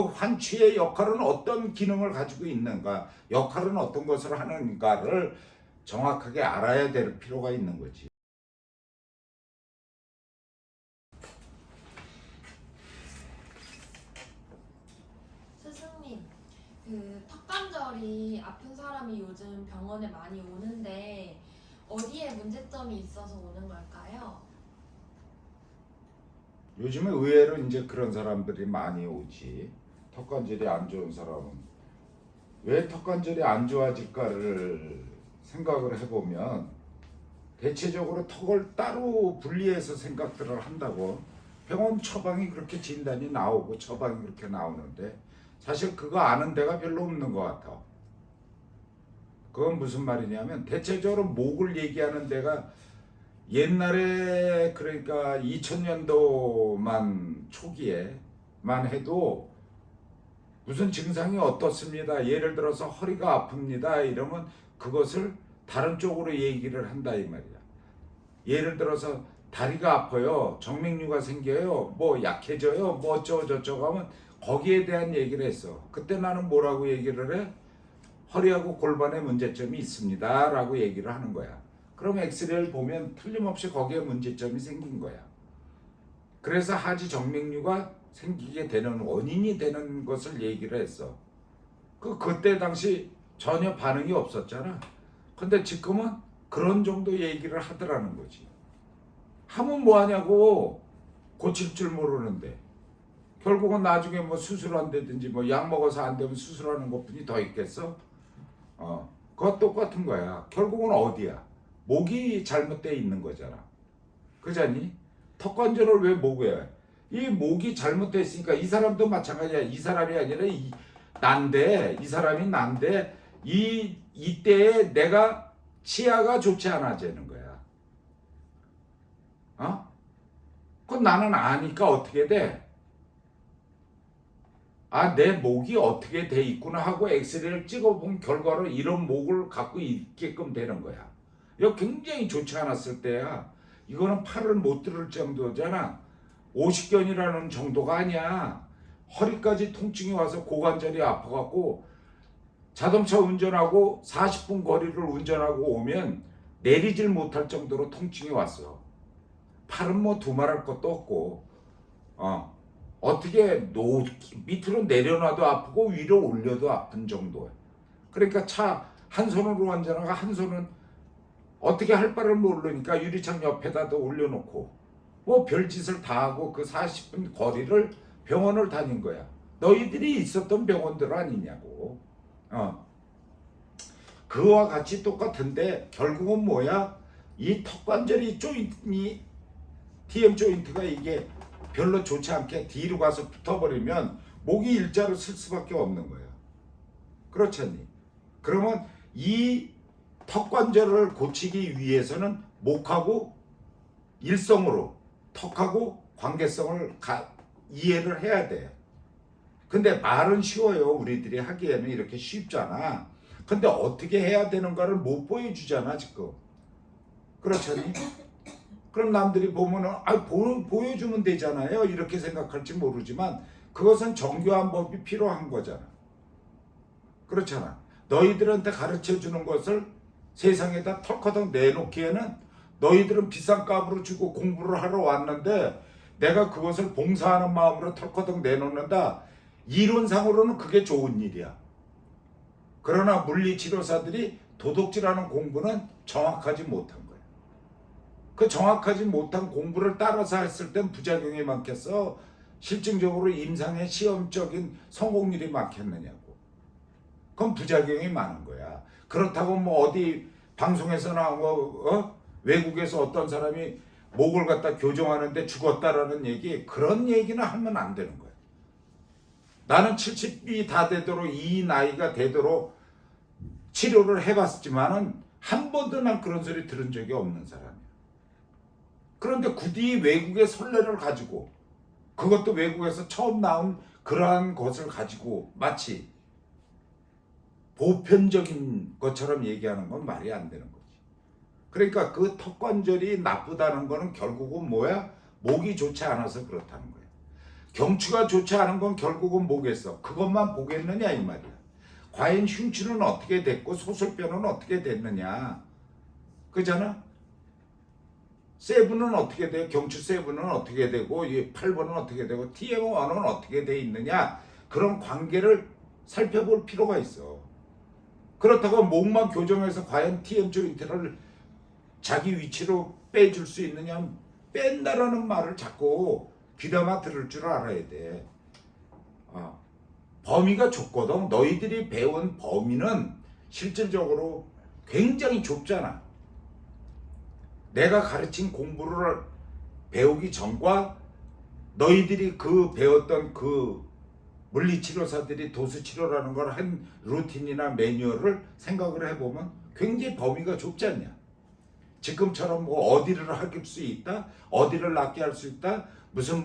환취의 역할은 어떤 기능을 가지고 있는가, 역할은 어떤 것을 하는가를 정확하게 알아야 될 필요가 있는 거지. 스승님, 턱관절이 아픈 사람이 요즘 병원에 많이 오는데 어디에 문제점이 있어서 오는 걸까요? 요즘에 의외로 이제 그런 사람들이 많이 오지. 턱관절이 안 좋은 사람은 왜 턱관절이 안 좋아질까를 생각을 해보면 대체적으로 턱을 따로 분리해서 생각들을 한다고. 병원 처방이 그렇게 진단이 나오고 처방이 그렇게 나오는데 사실 그거 아는 데가 별로 없는 것 같아. 그건 무슨 말이냐면 대체적으로 목을 얘기하는 데가 옛날에 그러니까 2000년도만 초기에만 해도 무슨 증상이 어떻습니다. 예를 들어서 허리가 아픕니다. 이러면 그것을 다른 쪽으로 얘기를 한다 이 말이야. 예를 들어서 다리가 아파요. 정맥류가 생겨요. 뭐 약해져요. 뭐 어쩌고 저쩌고 하면 거기에 대한 얘기를 했어. 그때 나는 뭐라고 얘기를 해? 허리하고 골반에 문제점이 있습니다. 라고 얘기를 하는 거야. 그럼 엑스레이를 보면 틀림없이 거기에 문제점이 생긴 거야. 그래서 하지 정맥류가 생기게 되는 원인이 되는 것을 얘기를 했어. 그때 당시 전혀 반응이 없었잖아. 근데 지금은 그런 정도 얘기를 하더라는 거지. 하면 뭐하냐고. 고칠 줄 모르는데. 결국은 나중에 뭐 수술한다든지 뭐 약 먹어서 안 되면 수술하는 것뿐이 더 있겠어? 그거 똑같은 거야. 결국은 어디야? 목이 잘못되어 있는 거잖아. 그잖니? 턱관절을 왜 목에? 이 목이 잘못되어 있으니까 이 사람도 마찬가지야. 이 사람이 아니라 이 사람이 난데 이때에 내가 치아가 좋지 않아지는 거야. 그건 나는 아니까 어떻게 돼? 내 목이 어떻게 돼 있구나 하고 엑스레이를 찍어본 결과로 이런 목을 갖고 있게끔 되는 거야. 이거 굉장히 좋지 않았을 때야. 이거는 팔을 못 들을 정도잖아. 오십견이라는 정도가 아니야. 허리까지 통증이 와서 고관절이 아파갖고 자동차 운전하고 40분 거리를 운전하고 오면 내리질 못할 정도로 통증이 왔어. 팔은 뭐 두말할 것도 없고 어떻게 밑으로 내려놔도 아프고 위로 올려도 아픈 정도야. 그러니까 차 한 손으로 운전하고 한 손은 어떻게 할 바를 모르니까 유리창 옆에다도 올려놓고 뭐 별짓을 다 하고 그 40분 거리를 병원을 다닌 거야. 너희들이 있었던 병원들 아니냐고. 그와 같이 똑같은데 결국은 뭐야? 이 턱관절이 조인트니 TM 조인트가 이게 별로 좋지 않게 뒤로 가서 붙어버리면 목이 일자로 쓸 수밖에 없는 거야. 그렇잖니? 그러면 이 턱관절을 고치기 위해서는 목하고 일성으로 턱하고 관계성을 이해를 해야 돼. 근데 말은 쉬워요. 우리들이 하기에는 이렇게 쉽잖아. 근데 어떻게 해야 되는가를 못 보여주잖아 지금. 그렇잖니? 그럼 남들이 보면은 보여주면 되잖아요. 이렇게 생각할지 모르지만 그것은 정교한 법이 필요한 거잖아. 그렇잖아. 너희들한테 가르쳐 주는 것을 세상에다 털커덕 내놓기에는 너희들은 비싼 값으로 주고 공부를 하러 왔는데 내가 그것을 봉사하는 마음으로 털커덕 내놓는다. 이론상으로는 그게 좋은 일이야. 그러나 물리치료사들이 도둑질하는 공부는 정확하지 못한 거야. 그 정확하지 못한 공부를 따라서 했을 땐 부작용이 많겠어? 실증적으로 임상의 시험적인 성공률이 많겠느냐고. 그건 부작용이 많은 거야. 그렇다고 뭐 어디 방송에서 나오고 외국에서 어떤 사람이 목을 갖다 교정하는데 죽었다라는 얘기, 그런 얘기는 하면 안 되는 거야. 나는 70이 다 되도록, 이 나이가 되도록 치료를 해봤지만은 한 번도 난 그런 소리 들은 적이 없는 사람이야. 그런데 굳이 외국의 선례를 가지고, 그것도 외국에서 처음 나온 그러한 것을 가지고 마치 보편적인 것처럼 얘기하는 건 말이 안 되는 거지. 그러니까 그 턱관절이 나쁘다는 거는 결국은 뭐야? 목이 좋지 않아서 그렇다는 거야. 경추가 좋지 않은 건 결국은 뭐겠어? 그것만 보겠느냐 이 말이야. 과연 흉추는 어떻게 됐고 소설뼈는 어떻게 됐느냐. 그잖아? 세부는 어떻게 돼? 경추 세부는 어떻게 되고 이 8번은 어떻게 되고 TM1은 어떻게 돼 있느냐. 그런 관계를 살펴볼 필요가 있어. 그렇다고 목만 교정해서 과연 TM 조인트를 자기 위치로 빼줄 수 있느냐. 뺀다라는 말을 자꾸 귀담아 들을 줄 알아야 돼. 범위가 좁거든. 너희들이 배운 범위는 실질적으로 굉장히 좁잖아. 내가 가르친 공부를 배우기 전과 너희들이 그 배웠던 그 물리치료사들이 도수치료라는 걸 한 루틴이나 매뉴얼을 생각을 해보면 굉장히 범위가 좁지 않냐. 지금처럼 뭐 어디를 할 수 있다, 어디를 낫게 할 수 있다, 무슨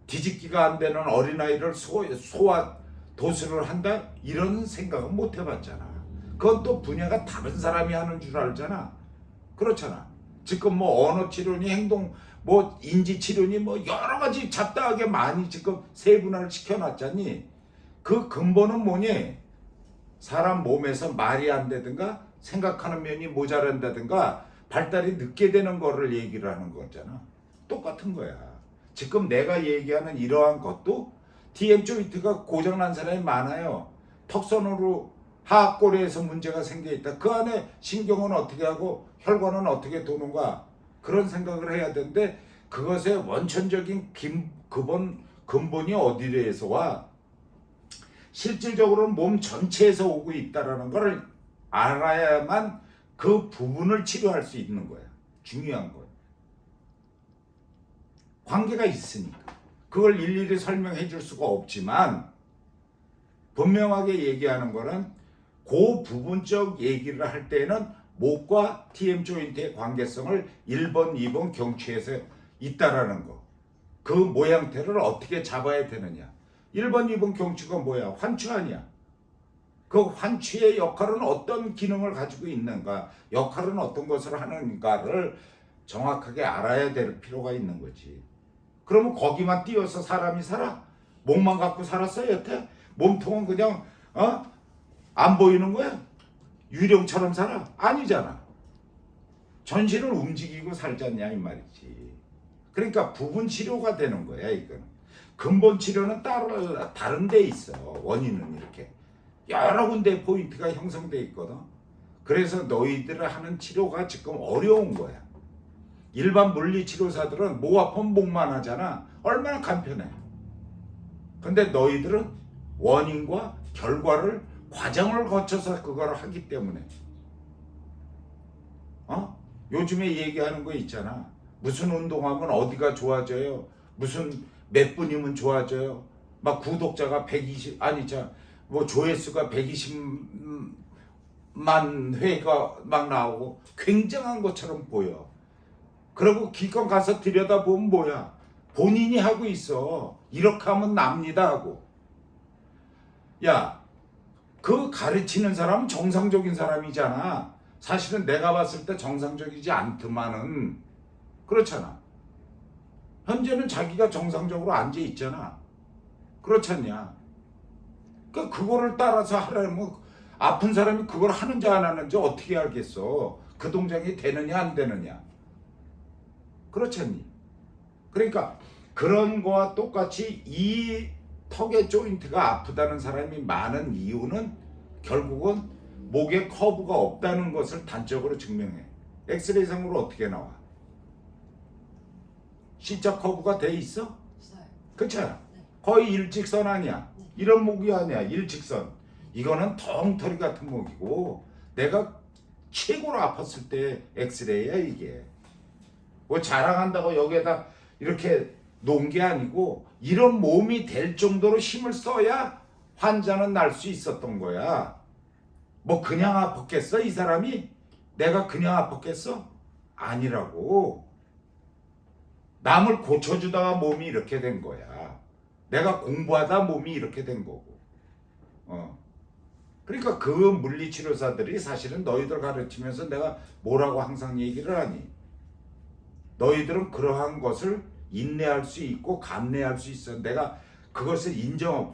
뒤집기가 안 되는 어린아이를 소화 도수를 한다, 이런 생각은 못 해봤잖아. 그건 또 분야가 다른 사람이 하는 줄 알잖아. 그렇잖아. 지금 뭐 언어 치료니 행동 뭐 인지 치료니 뭐 여러 가지 잡다하게 많이 지금 세분화를 시켜놨잖니. 그 근본은 뭐니? 사람 몸에서 말이 안 되든가 생각하는 면이 모자란다든가 발달이 늦게 되는 거를 얘기를 하는 거잖아. 똑같은 거야. 지금 내가 얘기하는 이러한 것도 TM 조인트가 고장난 사람이 많아요. 턱선으로 하악골에서 문제가 생겨 있다. 그 안에 신경은 어떻게 하고 혈관은 어떻게 도는가, 그런 생각을 해야 되는데 그것의 원천적인 근본이 어디에서 와? 실질적으로는 몸 전체에서 오고 있다라는 걸 알아야만 그 부분을 치료할 수 있는 거야. 중요한 거야. 관계가 있으니까. 그걸 일일이 설명해 줄 수가 없지만 분명하게 얘기하는 거는 그 부분적 얘기를 할 때는 목과 TM 조인트의 관계성을 1번, 2번 경추에서 있다라는 거. 그 모양태를 어떻게 잡아야 되느냐. 1번, 2번 경추가 뭐야? 환추 아니야. 그 환추의 역할은 어떤 기능을 가지고 있는가, 역할은 어떤 것을 하는가를 정확하게 알아야 될 필요가 있는 거지. 그러면 거기만 띄어서 사람이 살아? 목만 갖고 살았어 여태? 몸통은 그냥 안 보이는 거야? 유령처럼 살아? 아니잖아. 전신을 움직이고 살잖냐 이 말이지. 그러니까 부분 치료가 되는 거야 이건. 근본 치료는 다른 데 있어. 원인은 이렇게 여러 군데 포인트가 형성돼 있거든. 그래서 너희들을 하는 치료가 지금 어려운 거야. 일반 물리치료사들은 목 아픈 목만 하잖아. 얼마나 간편해. 근데 너희들은 원인과 결과를 과정을 거쳐서 그걸 하기 때문에 요즘에 얘기하는 거 있잖아. 무슨 운동하면 어디가 좋아져요. 무슨 몇 분이면 좋아져요. 막 구독자가 120 뭐 조회수가 120만 회가 막 나오고 굉장한 것처럼 보여. 그리고 기껏 가서 들여다보면 뭐야? 본인이 하고 있어. 이렇게 하면 납니다 하고. 야, 그 가르치는 사람은 정상적인 사람이잖아. 사실은 내가 봤을 때 정상적이지 않더만은. 그렇잖아. 현재는 자기가 정상적으로 앉아 있잖아. 그렇지 않냐? 그거를 따라서 하려면 아픈 사람이 그걸 하는지 안 하는지 어떻게 알겠어? 그 동작이 되느냐 안 되느냐. 그렇지 않니? 그러니까 그런 거와 똑같이 이 턱의 조인트가 아프다는 사람이 많은 이유는 결국은 목에 커브가 없다는 것을 단적으로 증명해. 엑스레이상으로 어떻게 나와? C자 커브가 돼 있어? 있어요. 그렇잖아. 네. 거의 일직선 아니야. 네. 이런 목이 아니야. 일직선. 이거는 덩터리 같은 목이고 내가 최고로 아팠을 때 엑스레이야 이게. 뭐 자랑한다고 여기에다 이렇게 놓은 게 아니고 이런 몸이 될 정도로 힘을 써야 환자는 날 수 있었던 거야. 뭐 그냥 아팠겠어 이 사람이? 내가 그냥 아팠겠어? 아니라고. 남을 고쳐주다가 몸이 이렇게 된 거야. 내가 공부하다 몸이 이렇게 된 거고. 그러니까 그 물리치료사들이 사실은 너희들 가르치면서 내가 뭐라고 항상 얘기를 하니? 너희들은 그러한 것을 인내할 수 있고 감내할 수 있어. 내가 그것을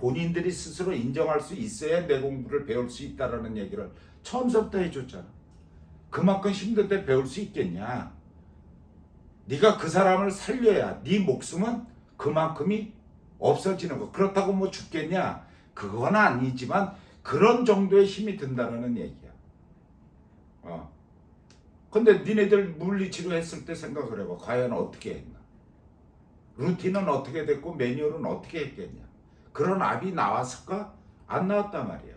본인들이 스스로 인정할 수 있어야 내 공부를 배울 수 있다라는 얘기를 처음부터 해줬잖아. 그만큼 힘든데 배울 수 있겠냐? 네가 그 사람을 살려야 네 목숨은 그만큼이 없어지는 거. 그렇다고 뭐 죽겠냐? 그건 아니지만 그런 정도의 힘이 든다는 얘기야. 근데 니네들 물리치료 했을 때 생각을 해봐. 과연 어떻게 했나? 루틴은 어떻게 됐고 매뉴얼은 어떻게 했겠냐? 그런 압이 나왔을까? 안 나왔단 말이야.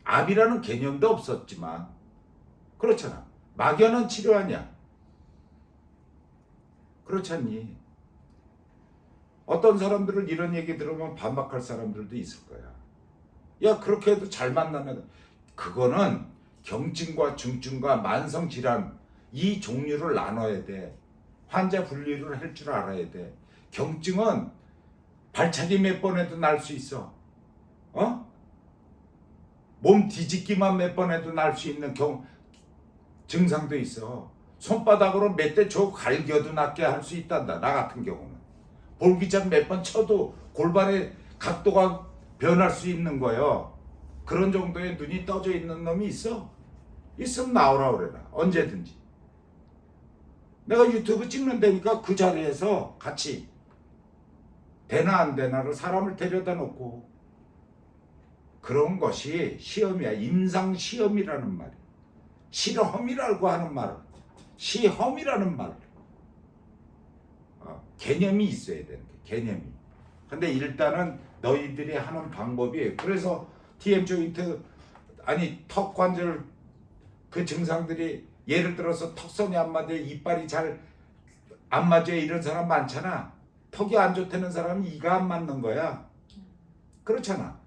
압이라는 개념도 없었지만 그렇잖아. 막연한 치료하냐? 그렇지 않니? 어떤 사람들은 이런 얘기 들으면 반박할 사람들도 있을 거야. 야, 그렇게 해도 잘 만나는, 그거는 경증과 중증과 만성질환 이 종류를 나눠야 돼. 환자 분리를 할 줄 알아야 돼. 경증은 발차기 몇 번 해도 날 수 있어. 몸 뒤집기만 몇 번 해도 날 수 있는 증상도 있어. 손바닥으로 몇 대 줘 갈겨도 낫게 할 수 있단다. 나 같은 경우는. 볼기장 몇 번 쳐도 골반의 각도가 변할 수 있는 거예요. 그런 정도의 눈이 떠져 있는 놈이 있어? 있으면 나오라 그래라. 언제든지. 내가 유튜브 찍는다니까 그 자리에서 같이 되나 안 되나를 사람을 데려다 놓고, 그런 것이 시험이야. 임상시험이라는 말이야. 실험이라고 하는 말을, 시험이라는 말을, 개념이 있어야 되는 게, 개념이. 근데 일단은 너희들이 하는 방법이, 그래서 TM 조인트, 아니 턱 관절 그 증상들이, 예를 들어서 턱선이 안 맞아요, 이빨이 잘 안 맞아요, 이런 사람 많잖아. 턱이 안 좋다는 사람은 이가 안 맞는 거야. 그렇잖아.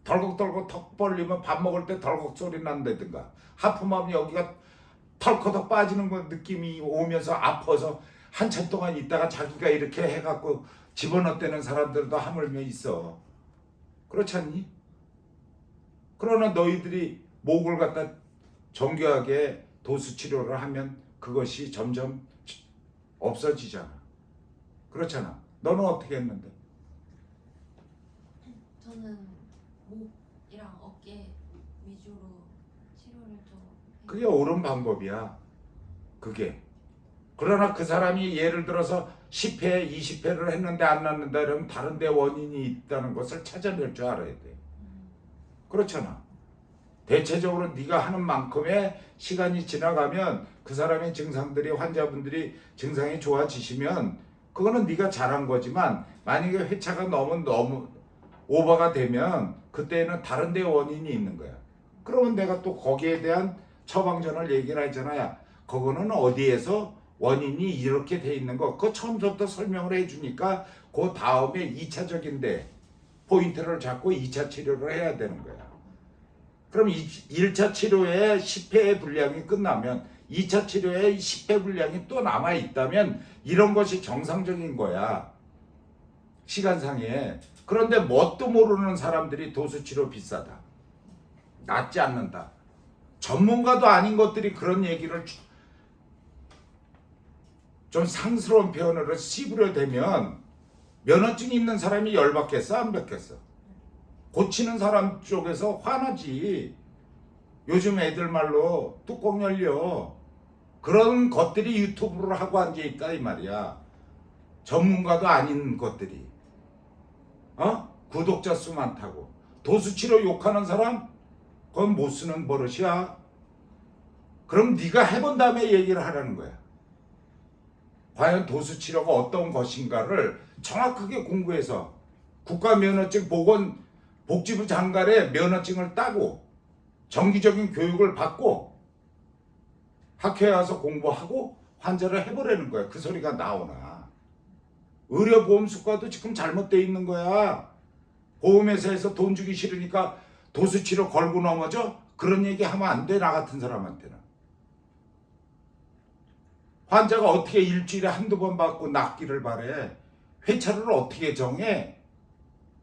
덜컥덜컥 턱 벌리면 밥 먹을 때 덜컥 소리 난다든가, 하품하면 여기가 털커덕 빠지는 거 느낌이 오면서 아파서 한참 동안 있다가 자기가 이렇게 해갖고 집어넣대는 사람들도 하물며 있어. 그렇지 않니? 그러나 너희들이 목을 갖다 정교하게 도수 치료를 하면 그것이 점점 없어지잖아. 그렇잖아. 너는 어떻게 했는데? 저는 목이랑 어깨 위주로 치료를 좀 그게 옳은 방법이야. 그게. 그러나 그 사람이 예를 들어서 10회, 20회를 했는데 안 낫는다 그러면 다른 데 원인이 있다는 것을 찾아낼 줄 알아야 돼. 그렇잖아. 대체적으로 네가 하는 만큼의 시간이 지나가면 그 사람의 증상들이, 환자분들이 증상이 좋아지시면 그거는 네가 잘한 거지만, 만약에 회차가 너무 오버가 되면 그때는 다른 데 원인이 있는 거야. 그러면 내가 또 거기에 대한 처방전을 얘기를 하잖아요. 그거는 어디에서 원인이 이렇게 돼 있는 거, 그거 처음부터 설명을 해주니까 그 다음에 2차적인데 포인트를 잡고 2차 치료를 해야 되는 거야. 그럼 1차 치료에 10회의 분량이 끝나면 2차 치료에 10회 분량이 또 남아있다면 이런 것이 정상적인 거야. 시간상에. 그런데 뭣도 모르는 사람들이 도수치료 비싸다, 낫지 않는다, 전문가도 아닌 것들이 그런 얘기를 좀 상스러운 표현으로 씹으려대면 면허증이 있는 사람이 열받겠어, 안 받겠어? 고치는 사람 쪽에서 화나지. 요즘 애들 말로 뚜껑 열려. 그런 것들이 유튜브를 하고 앉아있다 이 말이야. 전문가도 아닌 것들이. 구독자 수 많다고 도수치료 욕하는 사람, 그건 못 쓰는 버릇이야. 그럼 네가 해본 다음에 얘기를 하라는 거야. 과연 도수치료가 어떤 것인가를 정확하게 공부해서 국가면허증 보건복지부 장관의 면허증을 따고 정기적인 교육을 받고 학회에 와서 공부하고 환자를 해보라는 거야. 그 소리가 나오나? 의료보험수가도 지금 잘못되어 있는 거야. 보험회사에서 돈 주기 싫으니까 도수치료 걸고 넘어져? 그런 얘기 하면 안 돼, 나 같은 사람한테는. 환자가 어떻게 일주일에 한두 번 받고 낫기를 바래? 회차를 어떻게 정해?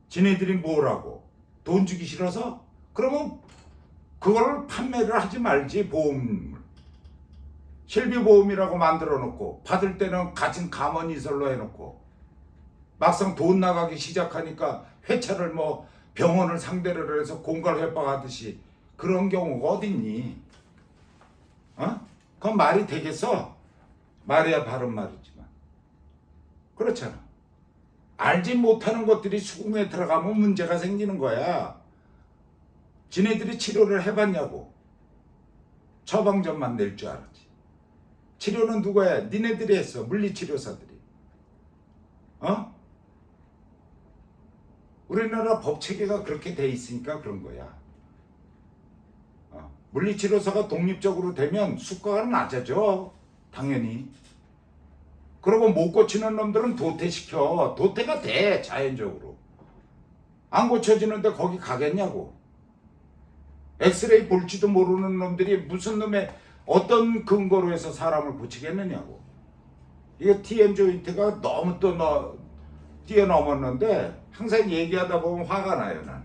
지네들이 뭐라고? 돈 주기 싫어서? 그러면 그걸 판매를 하지 말지, 보험을. 실비보험이라고 만들어 놓고 받을 때는 가진 감언이설로 해놓고 막상 돈 나가기 시작하니까 회차를 뭐 병원을 상대로 해서 공갈회박하듯이 그런 경우가 어딨니? 그건 말이 되겠어? 말이야 바른 말이지만 그렇잖아. 알지 못하는 것들이 수긍에 들어가면 문제가 생기는 거야. 지네들이 치료를 해봤냐고. 처방전만 낼 줄 알았지. 치료는 누가 해? 니네들이 했어. 물리치료사들이. 우리나라 법체계가 그렇게 돼 있으니까 그런 거야. 물리치료사가 독립적으로 되면 수가가 낮아져. 당연히. 그리고 못 고치는 놈들은 도태시켜. 도태가 돼. 자연적으로. 안 고쳐지는데 거기 가겠냐고. 엑스레이 볼지도 모르는 놈들이 무슨 놈의 어떤 근거로 해서 사람을 고치겠느냐고. 이거 TM 조인트가 너무 또 뛰어넘었는데 항상 얘기하다 보면 화가 나요. 나는.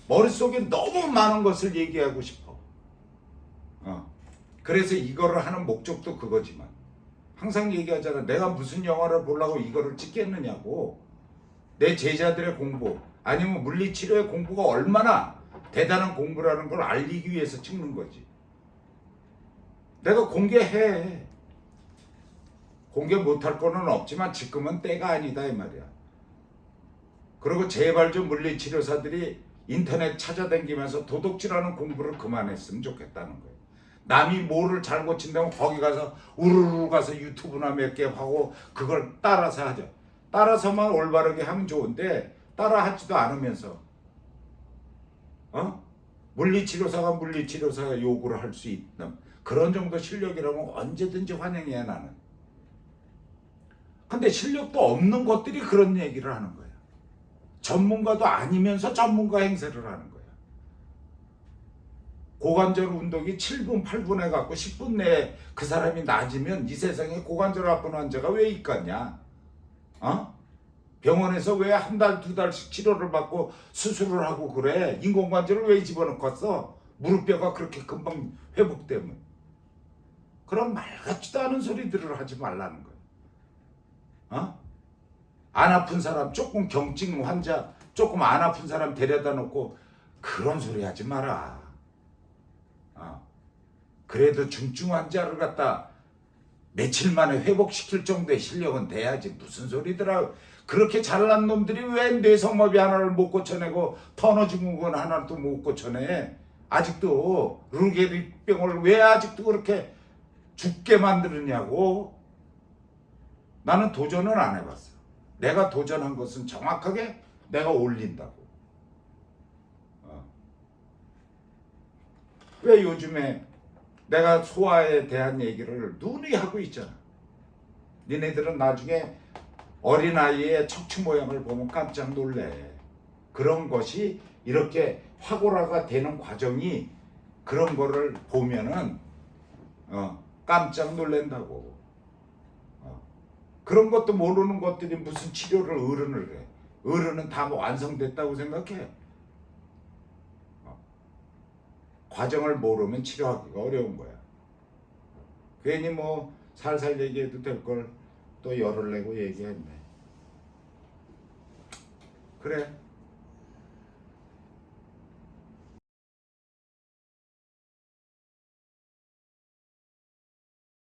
머릿속에 너무 많은 것을 얘기하고 싶어. 그래서 이거를 하는 목적도 그거지만 항상 얘기하잖아. 내가 무슨 영화를 보려고 이거를 찍겠느냐고. 내 제자들의 공부 아니면 물리치료의 공부가 얼마나 대단한 공부라는 걸 알리기 위해서 찍는 거지. 내가 공개해. 공개 못할 거는 없지만 지금은 때가 아니다 이 말이야. 그리고 제발 좀 물리치료사들이 인터넷 찾아다니면서 도둑질하는 공부를 그만했으면 좋겠다는 거예요. 남이 뭐를 잘 고친다면 거기 가서 우르르 가서 유튜브나 몇 개 하고 그걸 따라서 하죠. 따라서만 올바르게 하면 좋은데 따라 하지도 않으면서 물리치료사가 요구를 할 수 있는 그런 정도 실력이라면 언제든지 환영해야 나는. 근데 실력도 없는 것들이 그런 얘기를 하는 거야. 전문가도 아니면서 전문가 행세를 하는 거야. 고관절 운동이 7분, 8분 해갖고 10분 내에 그 사람이 나아지면 이 세상에 고관절 아픈 환자가 왜 있겠냐? 병원에서 왜 한 달, 두 달씩 치료를 받고 수술을 하고 그래? 인공관절을 왜 집어넣고 써? 무릎뼈가 그렇게 금방 회복되면. 그런 말 같지도 않은 소리들을 하지 말라는 거야. 안 아픈 사람, 조금 경증 환자, 조금 안 아픈 사람 데려다 놓고 그런 소리 하지 마라. 그래도 중증 환자를 갖다 며칠 만에 회복시킬 정도의 실력은 돼야지. 무슨 소리더라. 그렇게 잘난 놈들이 왜 뇌성마비 하나를 못 고쳐내고 터너 증후군 하나도 못 고쳐내. 아직도 루게릭병을 왜 아직도 그렇게 죽게 만드느냐고. 나는 도전을 안 해봤어. 내가 도전한 것은 정확하게 내가 올린다고. 왜 요즘에 내가 소아에 대한 얘기를 누누이 하고 있잖아. 니네들은 나중에 어린아이의 척추 모양을 보면 깜짝 놀래. 그런 것이 이렇게 확오라가 되는 과정이 그런 거를 보면은 깜짝 놀란다고. 그런 것도 모르는 것들이 무슨 치료를 어른을 해. 어른은 다 완성됐다고 생각해. 과정을 모르면 치료하기가 어려운 거야. 괜히 뭐 살살 얘기해도 될 걸 또 열을 내고 얘기했네. 그래.